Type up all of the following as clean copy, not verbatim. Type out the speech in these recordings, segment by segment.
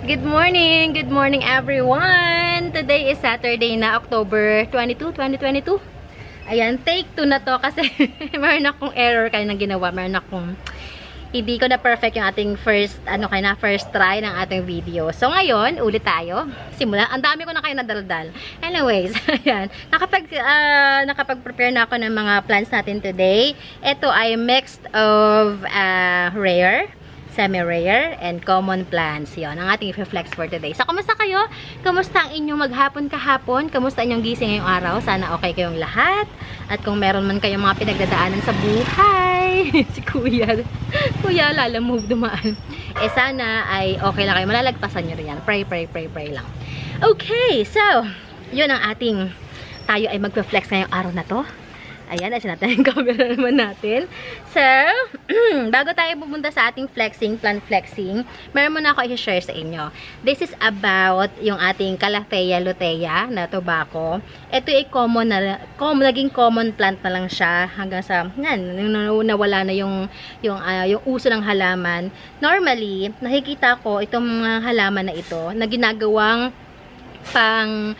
Good morning everyone! Today is Saturday na, October 22, 2022. Ayan, take 2 na to kasi meron akong error kayo na ginawa. Meron akong, hindi ko na perfect yung ating first try ng ating video. So ngayon, ulit tayo. Simula, ang dami ko na kayo nadaldal. Anyways, ayan, nakapag-prepare na ako ng mga plans natin today. Ito ay mixed of rare, semi-rare, and common plants. Yon ang ating i-flex for today. So, kumusta kayo? Kumusta ang inyong maghapon kahapon? Kumusta inyong gising ngayong araw? Sana okay kayong lahat. At kung meron man kayong mga pinagdadaanan sa buhay, si Kuya, lalamove dumaan. Sana ay okay lang kayo. Malalagpasan nyo rin yan. Pray lang. Okay, so, yun ang ating, tayo ay mag-flex ngayong araw na to. Ayan, asin natin yung camera naman natin. So, bago tayo pupunta sa ating plan flexing, meron muna ako i-share sa inyo. This is about yung ating Calathea lutea na tobacco. Ito ay naging common plant na lang siya hanggang sa, nawala na yung uso ng halaman. Normally, nakikita ko itong mga halaman na ito na ginagawang pang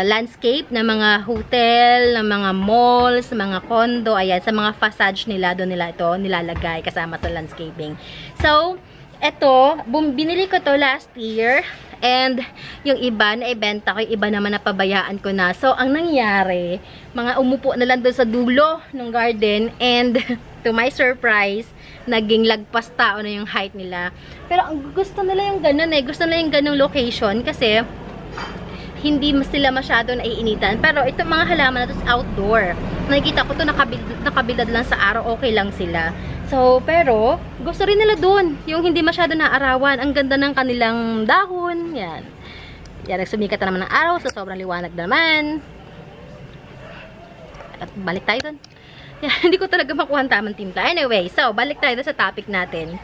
landscape ng mga hotel, ng mga malls, mga condo, ayan, sa mga facade nila, doon nila ito nilalagay kasama sa landscaping. So, ito, binili ko to last year, and yung iba na ibenta ko, yung iba naman napabayaan ko na. So, ang nangyari, mga umupo na lang doon sa dulo ng garden, and to my surprise, naging lagpas tao na yung height nila. Pero ang gusto nila yung ganun gusto nila yung ganung location kasi hindi sila masyado naiinitan. Pero itong mga halaman na to is outdoor. Nakikita ko to nakabilad lang sa araw, okay lang sila. So, pero gusto rin nila dun yung hindi masyado naarawan. Ang ganda ng kanilang dahon. Yan. Yan, nagsumikat na naman ng araw. So, sobrang liwanag naman. At balik tayo dun. Yan, hindi ko talaga makuha ang tamang timpla. Anyway, so, balik tayo dun sa topic natin.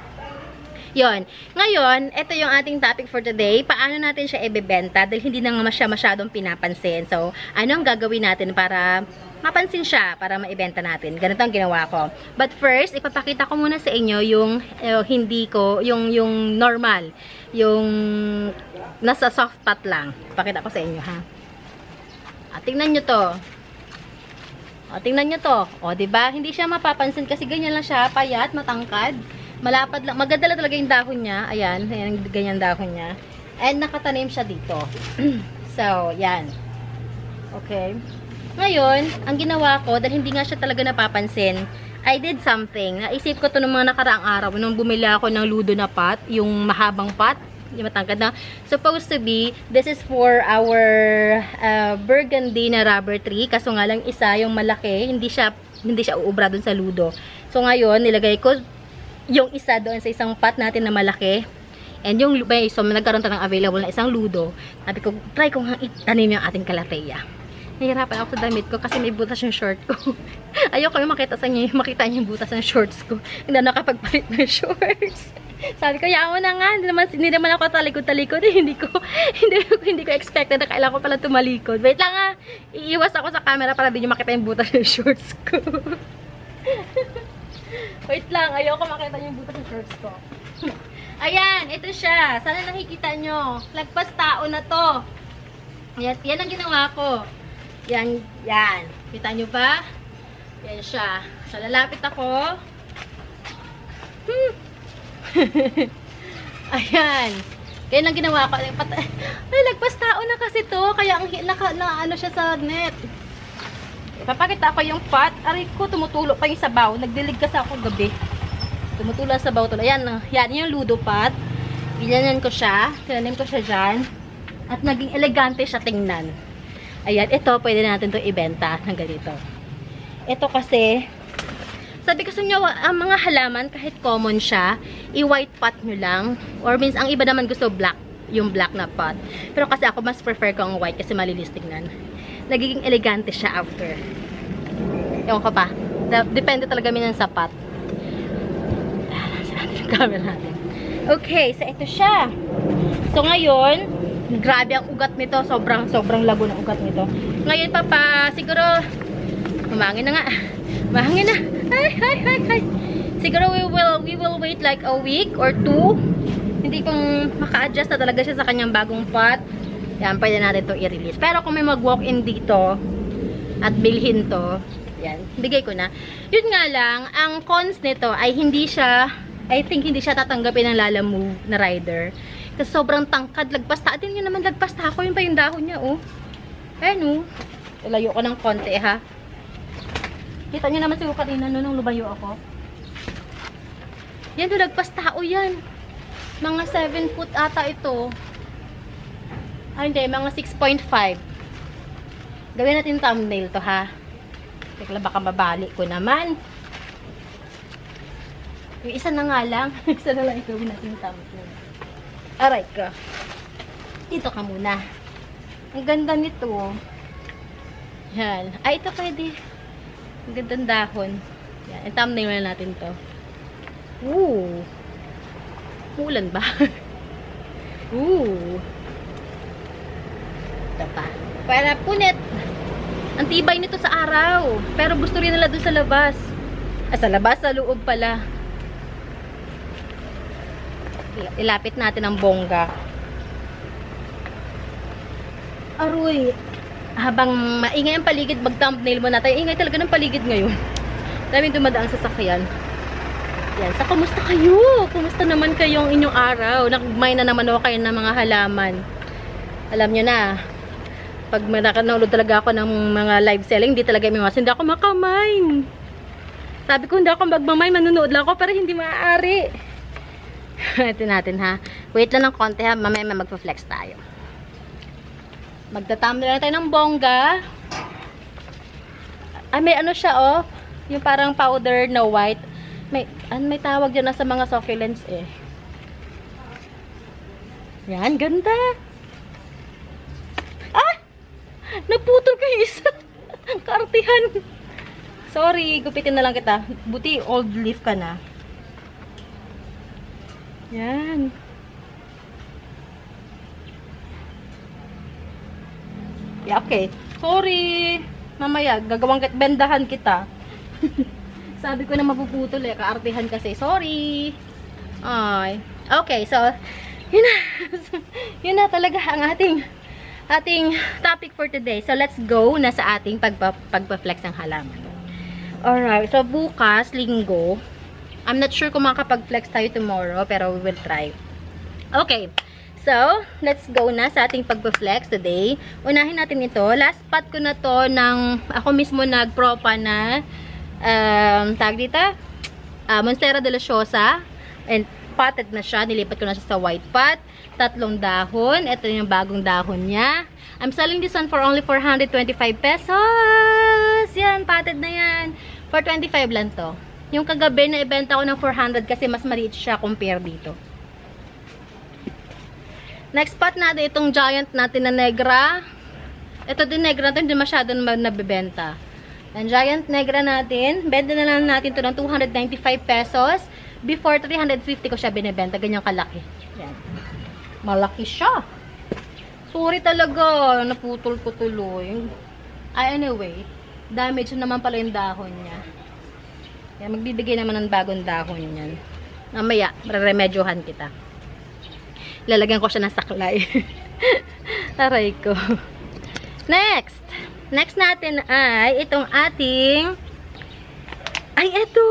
Yon. Ngayon, ito yung ating topic for today. Paano natin siya ibebenta dahil hindi na nga siya masyadong pinapansin. So, ano ang gagawin natin para mapansin siya, para maibenta natin? Ganito ang ginawa ko. But first, ipapakita ko muna sa inyo yung yung normal, yung nasa soft pot lang. Ipakita ko sa inyo, ha? Tingnan nyo to. Tingnan nyo to. Diba? Hindi siya mapapansin kasi ganyan lang siya, payat, matangkad. Malapad lang. Maganda lang talaga yung dahon niya. Ayan. Ayan, ganyan dahon niya. And nakatanim siya dito. So, yan. Okay. Ngayon, ang ginawa ko, dahil hindi nga siya talaga napapansin, I did something. Naisip ko to nung mga nakaraang araw. Nung bumili ako ng ludo na pot, yung mahabang pot, yung matangkad na. Supposed to be, this is for our burgundy na rubber tree. Kaso nga lang isa, yung malaki, hindi siya uubra dun sa ludo. So, ngayon, nilagay ko yung isa doon sa isang pot natin na malaki. And yung so nagkaroon tayo ng available na isang ludo. Sabi ko, try ko nga itanim yung ating Calathea. Nahihirapan ako sa damit ko kasi may butas yung short ko. Ayoko yung makita niyo yung butas ng shorts ko. Hindi na nakapagpalit ng shorts. Sabi ko, yaman na nga. Hindi naman ako talikod-talikod. Hindi ko expected na kailangan ko pala tumalikod. Wait lang nga. Iiwas ako sa camera para di nyo makita yung butas ng shorts ko. Wait lang, ayoko makita yung butas ng shorts ko. Ayan, ito siya. Sana nakikita nyo. Lagpas tao na to. Yan ang ginawa ko. Yan. Kita nyo ba? Yan siya. So, lalapit ako. Ayan. Yan ang ginawa ko. Ay, lagpas tao na kasi to. Kaya ano siya sa net. Papakita ko yung pot. Aray ko, tumutulo pa yung sabaw. Nagdilig kasi ako gabi. Tumutulo ang sabaw. Ayan yung ludo pot. Ginyanan ko siya. Tinanim ko siya dyan. At naging elegante siya tingnan. Ayan, ito pwede natin to ibenta ng ganito. Ito kasi, sabi ko sa inyo, ang mga halaman, kahit common siya, i-white pot nyo lang. Or means, ang iba naman gusto black. Yung black na pot. Pero kasi ako mas prefer ko ang white kasi malinis tingnan. Nagiging elegante siya after. Ewan ko pa. Depende talaga minsan sa pot. Nasa natin yung camera natin. Okay, so ito siya. So ngayon, grabe ang ugat nito. Sobrang lago ng ugat nito. Ngayon siguro, humangin na nga. Mahangin na. Hi. Siguro we will wait like a week or 2 hindi kung maka-adjust na talaga siya sa kanyang bagong pot, yan, pwede natin to i-release. Pero kung may mag-walk-in dito at bilhin to, yan, bigay ko na. Yun nga lang, ang cons nito ay hindi siya, I think hindi siya tatanggapin ng Lalamove na rider. Kasi sobrang tangkad, lagpas ta. Atin yun naman, lagpas ta ako. Yun pa yung dahon niya, oh. Ayan, oh. Layo ko ng konti, ha. Kita nyo naman siguro kanina, no, nung lumayo ako. Yan, oh, lagpas tao yan. Mga 7 foot ata ito. Ay, hindi, mga 6.5. Gawin natin thumbnail to, ha. Teka, baka mabali ko naman. Yung isa na nga lang. Isa na lang gawin natin thumbnail. Aray ka. Dito ka muna. Ang ganda nito. Yan. Ay, ito pwede. Ang gandang dahon. Yan. Ang thumbnail na natin to. Ooh. Ulan ba? Ooh. Ito pa. Para punit. Ang tibay nito sa araw. Pero gusto rin nila doon sa labas. Sa labas, sa loob pala. Ilapit natin ang bongga. Aroy. Habang maingay ang paligid, mag-thumbnail mo natin. Ingay talaga ng paligid ngayon. Daming dumadaan sa sakyan. Yan. Sa kumusta kayo? Kumusta naman kayong inyong araw? Nakagmay na naman ako kayo ng mga halaman. Alam nyo na, pag nakanood talaga ako ng mga live selling, hindi talaga hindi ako makamay. Sabi ko, hindi ako magmamay, manunood lang ako, pero hindi maaari. Ito natin, ha. Wait lang ng konti, ha. Mamaya magpa-flex tayo. Magtatamla na tayo ng bongga. Ay, may ano siya, oh. Yung parang powder na white. May tawag dyan na sa mga succulents, eh. Yan, ganda. Ah! Naputol ko yung isa. Kaartihan. Sorry, gupitin na lang kita. Buti old leaf ka na. Yan. Yeah, okay. Sorry. Mamaya, gagawang bendahan kita. Sabi ko na mapuputol eh. Kaartihan kasi. Sorry. Ay. Okay, so, yun na. Yun na talaga ang ating topic for today. So, let's go na sa ating pagpa-flex ng halaman. Alright. So, bukas, linggo. I'm not sure kung makakapag-flex tayo tomorrow, pero we will try. Okay. So, let's go na sa ating pagpa-flex today. Unahin natin ito. Last spot ko na to ng ako mismo nag-propa na tag dito, Monstera Deliciosa. And potted na siya. Nilipat ko na siya sa white pot. 3 dahon. Ito yung bagong dahon niya. I'm selling this one for only 425 pesos. Yan, potted na yan. 425 lang to. Yung kagabi na ibenta ko ng 400 kasi mas maliit siya compare dito. Next spot natin itong giant natin na negra. Ito din negra natin, hindi masyado nabibenta. Ang giant negra natin, benta na lang natin ito ng 295 pesos. Before, 350 ko siya binibenta. Ganyang kalaki. Yan. Malaki siya. Sorry talaga. Naputol ko tuloy. Anyway, damage naman pala yung dahon niya. Yan, magbibigay naman ng bagong dahon yan. Mamaya, mareremedyohan kita. Lalagyan ko siya ng saklay. Aray ko. Next. Next natin ay itong ating ito.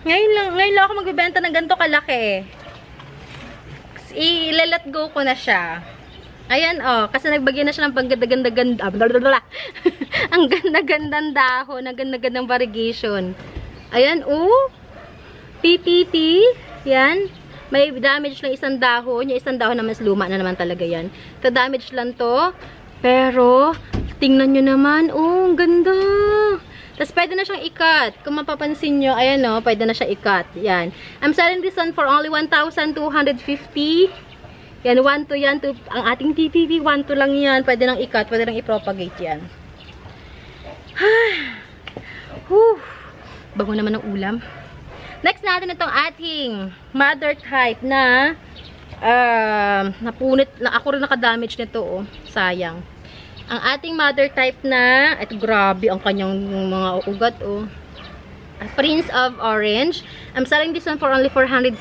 Ngayon lang ako magbibenta ng ganito kalaki. I-let go ko na siya. Ayan, oh. Kasi nagbagyan na siya ng pangganda-ganda-ganda. Ang ganda-gandang dahon. Ang ganda-gandang variegation. Ayan, oh. PPT. Yan. May damage lang isang dahon. Yung isang dahon na mas luma na naman talaga yan. Ito damage lang to. Pero, tingnan nyo naman. Oh, ang ganda. Tapos, pwede na siyang ikat. Kung mapapansin nyo, ayan o, pwede na siya ikat. Yan. I'm selling this one for only 1,250. Yan, 1 to yan. Ang ating TPV, 1 to lang yan. Pwede nang ikat, pwede nang i-propagate yan. Bago naman ng ulam. Next natin itong ating mother type na napunit. Ako rin nakadamage nito, oh. Sayang. Ang ating mother type na, ito grabe ang kanyang mga ugat, oh. Prince of Orange. I'm selling this one for only 450.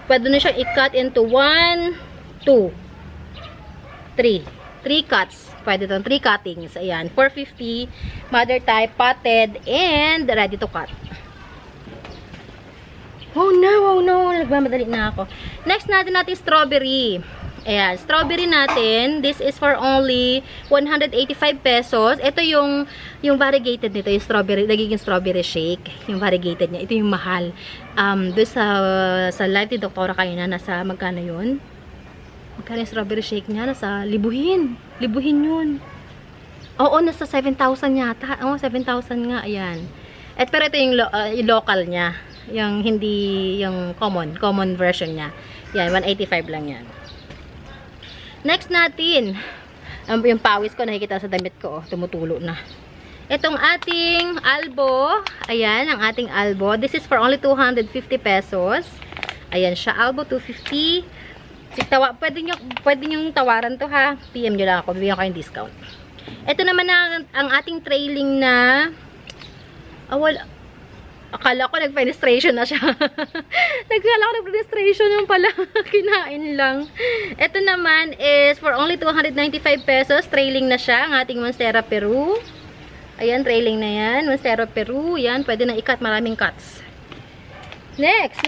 Pwede na siyang i-cut into 1, 2, 3. 3 cuts. Pwede itong 3 cuttings. Ayan, 450. Mother type, potted, and ready to cut. Oh no. Nagmamadali na ako. Next natin strawberry. Ayan, strawberry natin. This is for only 185 pesos. Ito yung variegated nito, yung strawberry, nagiging strawberry shake. Yung variegated niya. Ito yung mahal. Doon sa live ni Doktora kayo na, nasa magkano yun? Magkano yung strawberry shake niya? Nasa libuhin. Libuhin yun. Oo, nasa 7,000 yata. Oo, 7,000 nga. Ayan. Pero ito yung local niya. Yung hindi, yung common version niya. Yan, 185 lang yan. Next natin, yung pawis ko, nakikita sa damit ko, tumutulo na. Itong ating albo, ayan, ang ating albo. This is for only 250 pesos. Ayan siya, albo 250. Pwede nyo tawaran to ha. PM nyo lang ako, bibigyan ko yung discount. Ito naman ang ating trailing na, akala ko nag-penetration na siya. Nagkala ko nag-penetration yung pala. Kinain lang. Ito naman is for only 295 pesos. Trailing na siya. Ang ating Monstera Peru. Ayan, trailing na yan. Monstera Peru. Yan, pwede na i-cut. Maraming cuts. Next.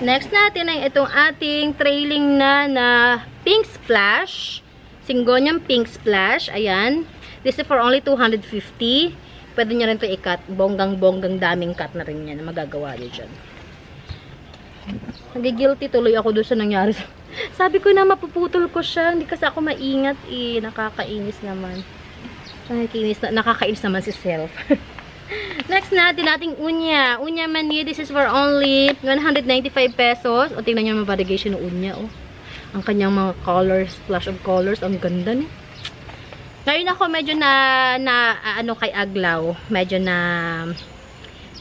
Next natin ay itong ating trailing na Pink Splash. Syngonium Pink Splash. Ayan. This is for only 250. Pwede nyo rin ito i-cut. Bonggang daming cut na rin yan na magagawa nyo dyan. Nagigilty tuloy ako doon sa nangyari. Sabi ko na mapuputol ko siya. Hindi kasi ako maingat eh. Nakakainis naman. Nakakainis naman si self. Next natin ating unya. Unya mani. This is for only 195 pesos. O tingnan nyo yung variegation ng unya. Oh. Ang kanyang mga colors. Flash of colors. Ang ganda ni. Ngayon ako medyo ano kay Aglaw, medyo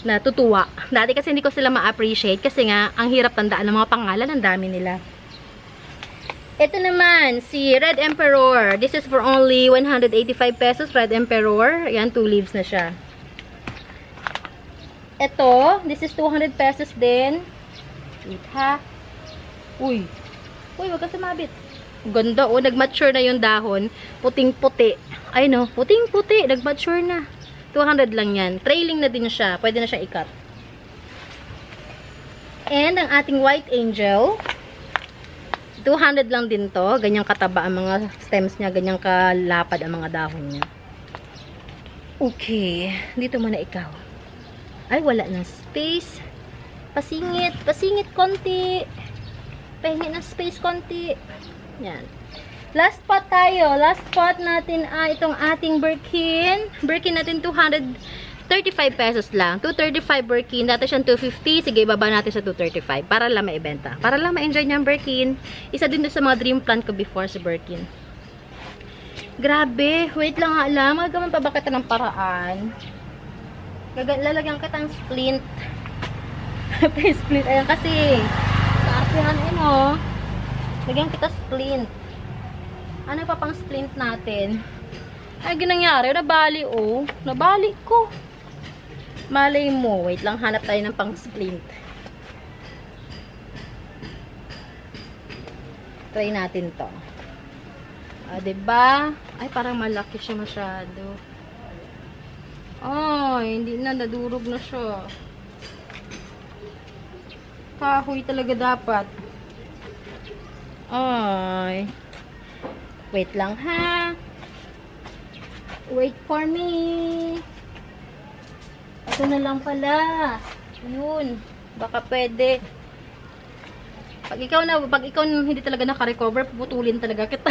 natutuwa. Dati kasi hindi ko sila ma-appreciate kasi nga ang hirap tandaan ng mga pangalan, ang dami nila. Ito naman si Red Emperor. This is for only 185 pesos, Red Emperor. Ayan, 2 leaves na siya. Ito, this is 200 pesos din. Wait ha. Uy, wag ka sumabit. Ganda, oh. Nag-mature na yung dahon. Puting-puti. Ay, no. Puting-puti. Nag-mature na. 200 lang yan. Trailing na din siya. Pwede na siya i-cut. And, ang ating White Angel. 200 lang din to. Ganyang kataba ang mga stems niya. Ganyang kalapad ang mga dahon niya. Okay. Dito muna ikaw. Ay, wala na space. Pasingit. Pasingit konti. Pahingi ng space konti. Yan. Last pot tayo. Last pot natin ay itong ating Birkin. Birkin natin 235 pesos lang. 235 Birkin. Dati siyang 250. Sige, ibaba natin sa 235. Para lang maibenta. Para lang ma-enjoy niyang Birkin. Isa din doon sa mga dream plant ko before si Birkin. Grabe. Wait lang nga lang. Magagaman pa ba kita ng paraan? Lalagyan kita ng splint. Splint. Ayan kasi. Kaartihan oh. Lagyan kita splint. Ano pa pang splint natin? Ay, ginangyari. Nabali, oh. Nabali ko. Malay mo. Wait lang, hanap tayo ng pang splint. Try natin to. Diba? Ay, parang malaki siya masyado. Ay, hindi na. Nadurog na siya. Kahoy talaga dapat. Ay. Wait lang ha. Wait for me. Ito na lang pala. Yun. Baka pwede. Pag ikaw hindi talaga naka-recover, puputulin talaga kita.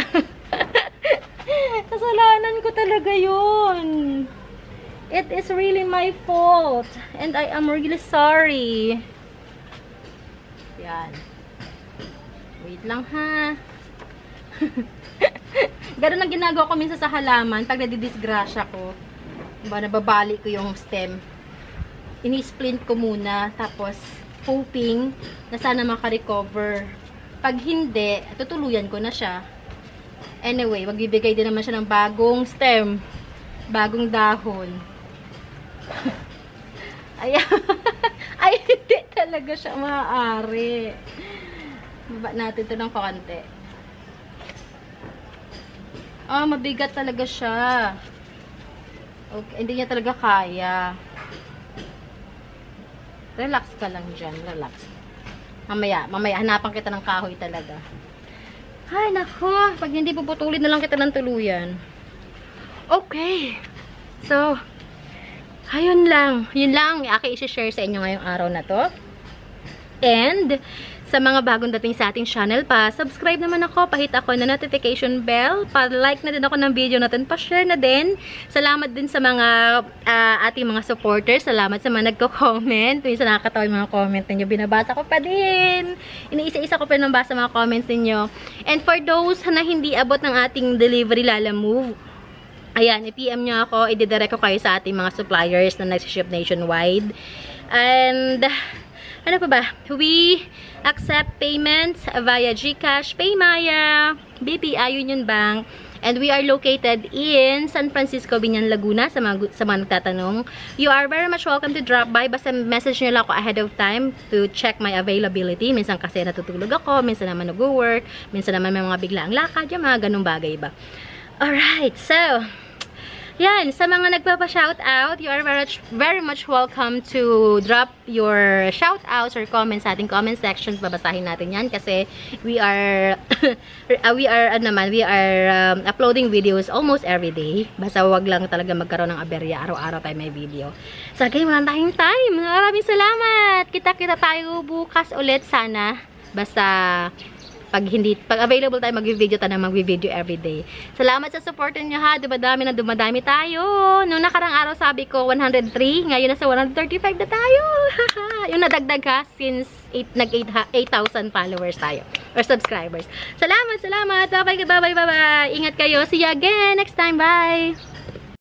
Kasalanan ko talaga yun. It is really my fault. And I am really sorry. Yan. Wait lang ha. Ganun ang ginagawa ko minsan sa halaman pag nadidisgrasya ko. Nababali ko yung stem. Ini-splint ko muna. Tapos, hoping na sana makarecover. Pag hindi, tutuluyan ko na siya. Anyway, magbibigay din naman siya ng bagong stem. Bagong dahon. Ayan. Ay, hindi talaga siya maaari. Baba natin ito ng konti. Mabigat talaga siya. Okay, hindi niya talaga kaya. Relax ka lang dyan. Relax. Mamaya, hanapan kita ng kahoy talaga. Ay, nako. Pag hindi puputulin na lang kita ng tuluyan. Okay. So, ayun lang. Yun lang ang aking isi-share sa inyo ngayong araw na to. And, sa mga bagong dating sa ating channel pa, subscribe naman ako, pahit ako na notification bell, pa-like na din ako ng video natin, pa-share na din. Salamat din sa mga ating mga supporters. Salamat sa mga nagko-comment. Minsan nakakatawa yung mga comment ninyo. Binabasa ko pa din. Iniisa-isa ko pa rin nabasa mga comments ninyo. And for those na hindi abot ng ating delivery Lalamove, ayan, i-PM nyo ako, i-direct ko kayo sa ating mga suppliers na nag-ship nationwide. And, ano pa ba? We accept payments via GCash, Paymaya, BPI, Union Bank, and we are located in San Francisco, Binyan, Laguna, sa mga nagtatanong. You are very much welcome to drop by. Basta message nyo lang ako ahead of time to check my availability. Minsan kasi natutulog ako, minsan naman nag-work, minsan naman may mga biglaang lakad, yung mga ganung bagay ba. Alright, so, yan, sa mga nagpapa-shoutout, you are very much welcome to drop your shoutouts or comments sa ating comment section. Babasahin natin yan kasi we are uploading videos almost every day. Basta wag lang talaga magkaroon ng aberya. Araw-araw tayo may video. So, again, wala tayong time. Maraming salamat. Kita-kita tayo bukas ulit sana. Basta pag available tayo, mag-video tayo, mag-video everyday. Salamat sa support niyo ha. Dumadami tayo. Noong nakarang araw sabi ko 103, ngayon nasa 135 na tayo. Yung nadagdag ha, since 8,000 followers tayo or subscribers. Salamat. Bye-bye. Ingat kayo. See you again next time. Bye.